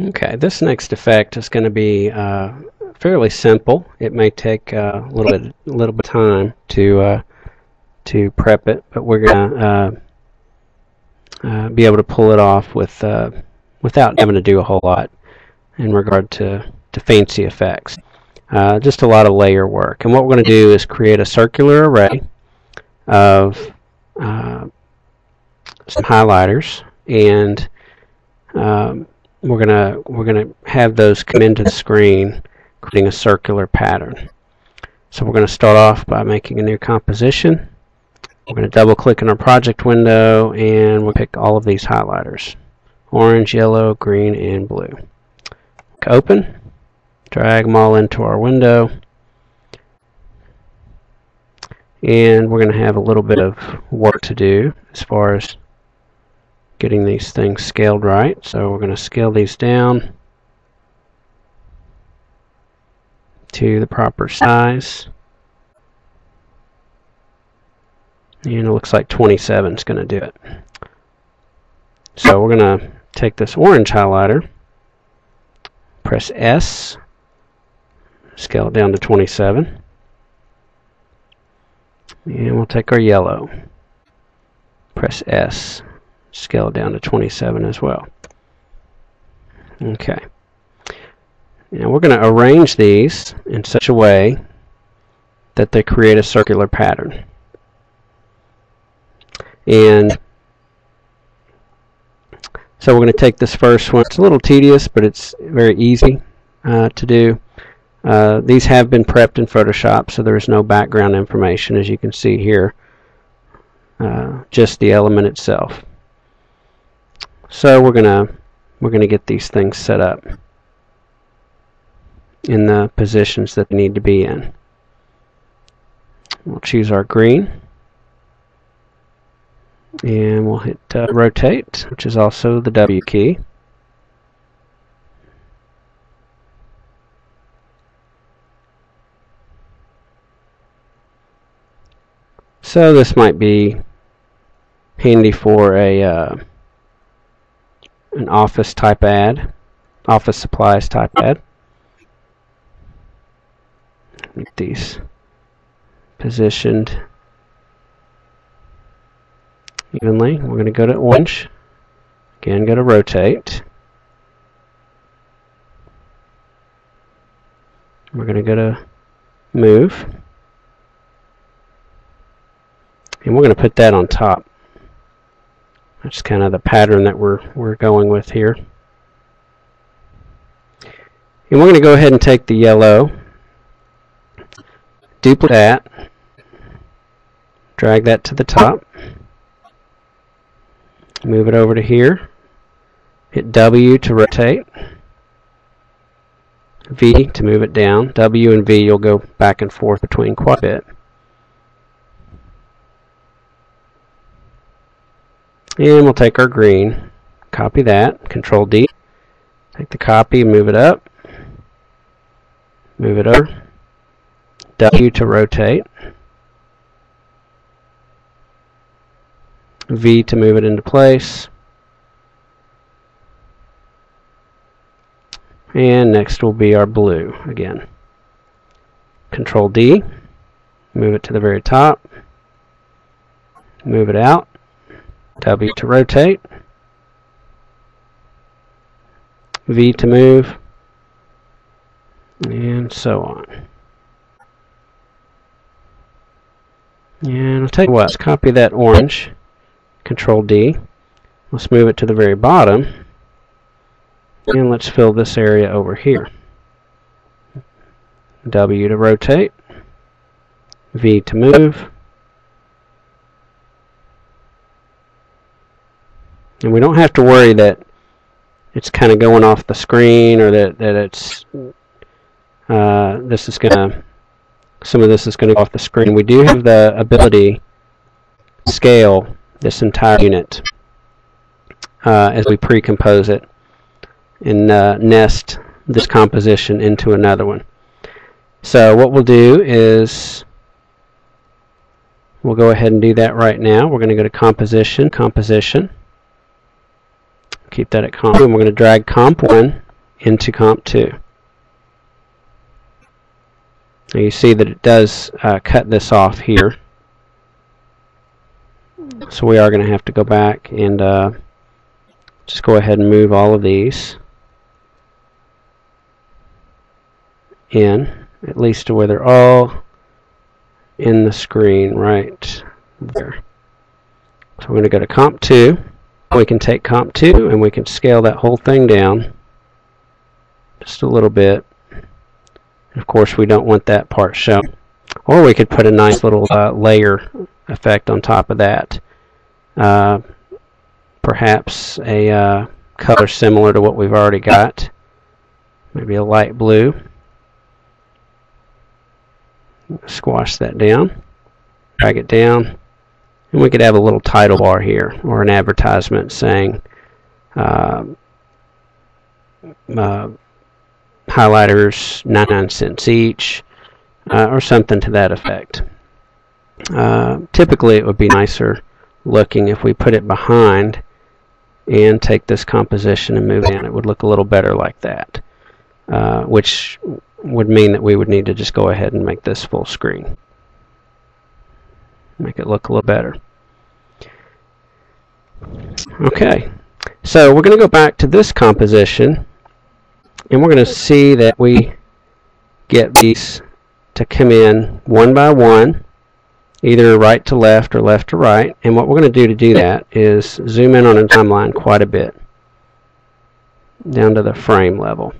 Okay, this next effect is going to be fairly simple. It may take a little bit of time to prep it, but we're going to be able to pull it off without having to do a whole lot in regard to fancy effects. Just a lot of layer work. And what we're going to do is create a circular array of some highlighters, and we're gonna have those come into the screen, creating a circular pattern. So we're going to start off by making a new composition. We're going to double click in our project window, and we'll pick all of these highlighters: orange, yellow, green, and blue. Click open. Drag them all into our window, and we're going to have a little bit of work to do as far as getting these things scaled right. So we're going to scale these down to the proper size, and it looks like 27 is going to do it. So we're going to take this orange highlighter, press S, scale it down to 27, and we'll take our yellow, press S, scale it down to 27 as well. Okay. Now we're going to arrange these in such a way that they create a circular pattern. And so we're going to take this first one. It's a little tedious, but it's very easy to do. These have been prepped in Photoshop, so there is no background information, as you can see here, just the element itself. So we're gonna get these things set up in the positions that they need to be in. We'll choose our green, and we'll hit rotate, which is also the W key. So this might be handy for an office type ad, office supplies type ad. Get these positioned evenly. We're going to go to orange. Again, go to rotate. We're going to go to move. And we're going to put that on top. That's kind of the pattern that we're going with here. And we're going to go ahead and take the yellow, duplicate that, drag that to the top, move it over to here, hit W to rotate, V to move it down. W and V, you'll go back and forth between quite a bit. And we'll take our green, copy that, Control D, take the copy, move it up, move it over, W to rotate, V to move it into place, and next will be our blue again. Control D, move it to the very top, move it out, W to rotate, V to move, and so on. And I'll tell you what, let's copy that orange, Control D, let's move it to the very bottom, and let's fill this area over here. W to rotate, V to move, and we don't have to worry that it's kind of going off the screen, or that it's some of this is going to go off the screen. We do have the ability to scale this entire unit as we pre-compose it and nest this composition into another one. So what we'll do is we'll go ahead and do that right now. We're going to go to Composition, Composition. Keep that at Comp. And we're going to drag Comp 1 into comp 2. Now you see that it does cut this off here. So we are going to have to go back and just go ahead and move all of these in, at least to where they're all in the screen right there. So we're going to go to comp 2. We can take comp 2 and we can scale that whole thing down just a little bit. Of course, we don't want that part shown. Or we could put a nice little layer effect on top of that. Perhaps a color similar to what we've already got. Maybe a light blue. Squash that down. Drag it down. And we could have a little title bar here, or an advertisement saying highlighters 99 cents each, or something to that effect. Typically it would be nicer looking if we put it behind and take this composition and move in. It would look a little better like that, which would mean that we would need to just go ahead and make this full screen. Make it look a little better. Okay, so we're going to go back to this composition, and we're going to see that we get these to come in one by one, either right to left or left to right. And what we're going to do that is zoom in on a timeline quite a bit, down to the frame level.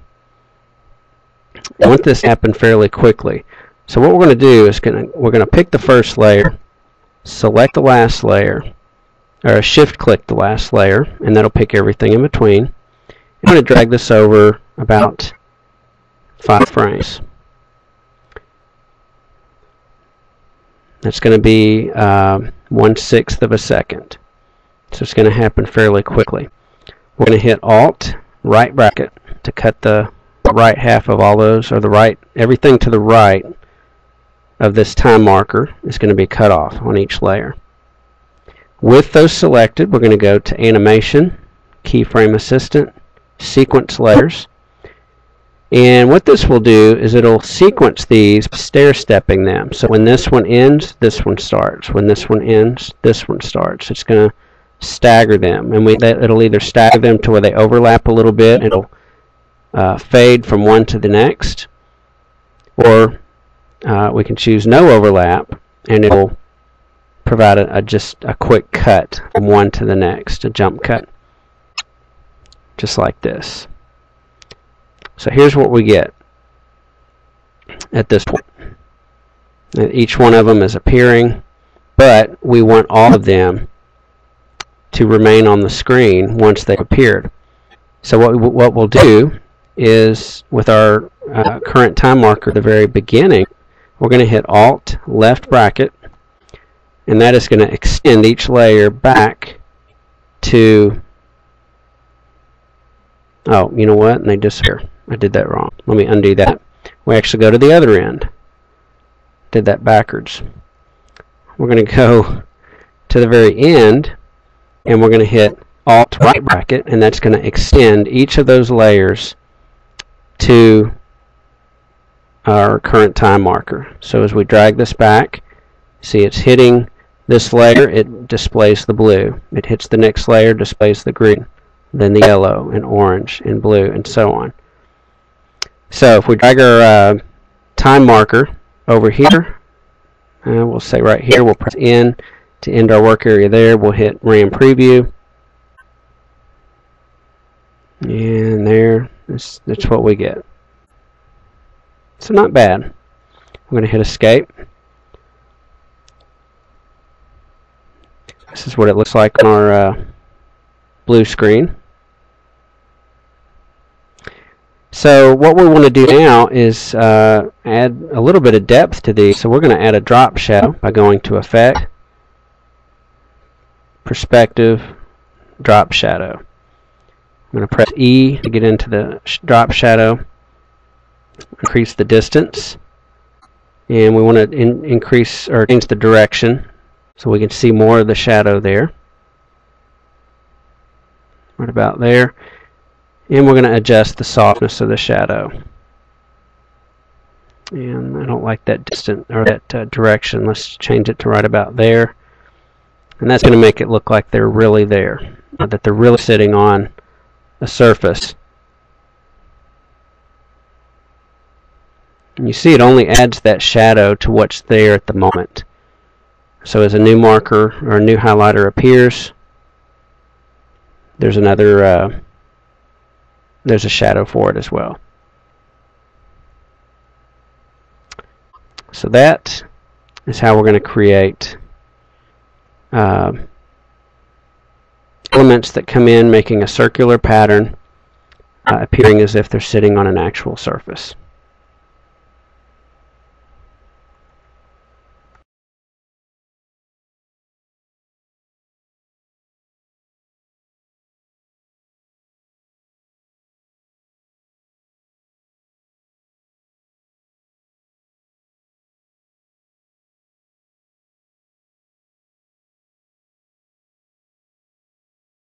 I want this to happen fairly quickly. So what we're going to do is we're going to pick the first layer, select the last layer, or shift click the last layer, and that'll pick everything in between. I'm going to drag this over about 5 frames. That's going to be 1/6 of a second. So it's going to happen fairly quickly. We're going to hit Alt, right bracket, to cut the right half of all those, or everything to the right of this time marker is going to be cut off on each layer. With those selected, we're going to go to Animation, Keyframe Assistant, Sequence Layers. And what this will do is it'll sequence these, stair-stepping them. So when this one ends, this one starts. When this one ends, this one starts. It's going to stagger them. And it'll either stagger them to where they overlap a little bit, it'll fade from one to the next, or we can choose no overlap, and it'll provide just a quick cut from one to the next, a jump cut, just like this. So here's what we get at this point. And each one of them is appearing, but we want all of them to remain on the screen once they've appeared. So what we'll do is, with our current time marker at the very beginning, we're going to hit Alt, left bracket, and that is going to extend each layer back to, oh, you know what, and they disappear. I did that wrong. Let me undo that. We actually go to the other end. Did that backwards. We're going to go to the very end, and we're going to hit Alt, right bracket, and that's going to extend each of those layers to our current time marker. So as we drag this back, see it's hitting this layer, it displays the blue. It hits the next layer, displays the green, then the yellow and orange and blue, and so on. So if we drag our time marker over here, we'll say right here, we'll press N to end our work area there. We'll hit RAM Preview, and there, that's what we get. So not bad. I'm going to hit Escape. This is what it looks like on our blue screen. So what we want to do now is add a little bit of depth to these. So we're going to add a drop shadow by going to Effect, Perspective, Drop Shadow. I'm going to press E to get into the drop shadow, increase the distance, and we want to increase or change the direction so we can see more of the shadow there. Right about there. And we're going to adjust the softness of the shadow. And I don't like that distant or that direction. Let's change it to right about there. And that's going to make it look like they're really there, that they're really sitting on a surface. And you see it only adds that shadow to what's there at the moment. So as a new marker or a new highlighter appears, there's another there's a shadow for it as well. So that is how we're going to create elements that come in making a circular pattern appearing as if they're sitting on an actual surface.